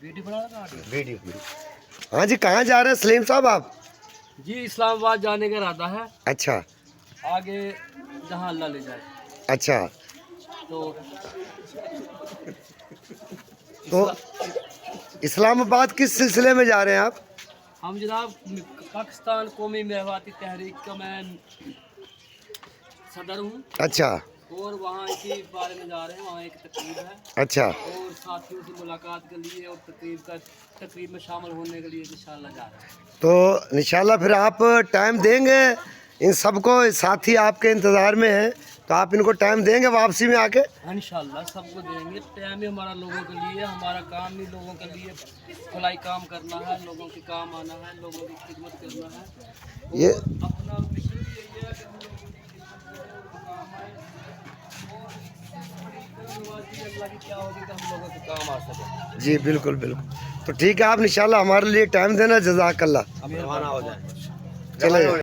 Video. हाँ जी, कहाँ जा रहे हैं सलीम साहब आप? जी इस्लामाबाद जाने का इरादा है, अच्छा आगे जहाँ अल्लाह ले जाए। अच्छा, तो इस्लामाबाद किस सिलसिले में जा रहे हैं आप? हम जनाब पाकिस्तान कौमी महवाती तहरीक का मैं सदर हूँ, अच्छा और वहाँ इसी बारे में जा रहे हैं। वहाँ एक तकरीब है अच्छा, और साथियों से मुलाकात के लिए और तकरीब में शामिल होने के लिए इंशाल्लाह जा रहे हैं। तो इंशाल्लाह फिर आप टाइम देंगे इन सबको? साथी आपके इंतज़ार में हैं, तो आप इनको टाइम देंगे वापसी में आके? इंशाल्लाह सबको देंगे टाइम ही। हमारा लोगों के लिए, हमारा काम ही लोगों के लिए भलाई काम करना है, लोगों के काम आना है, लोगों की खिदमत करना है। ये अपना मिशन भी यही है कि हम लोगों की खिदमत करें, उनको काम आए, और अल्लाह की क्या होगी कि हम लोगों के काम आ सके। जी बिल्कुल बिल्कुल। तो ठीक है, आप इंशाल्लाह हमारे लिए टाइम देना, जज़ाकल्लाह। अब रवाना हो जाए। चले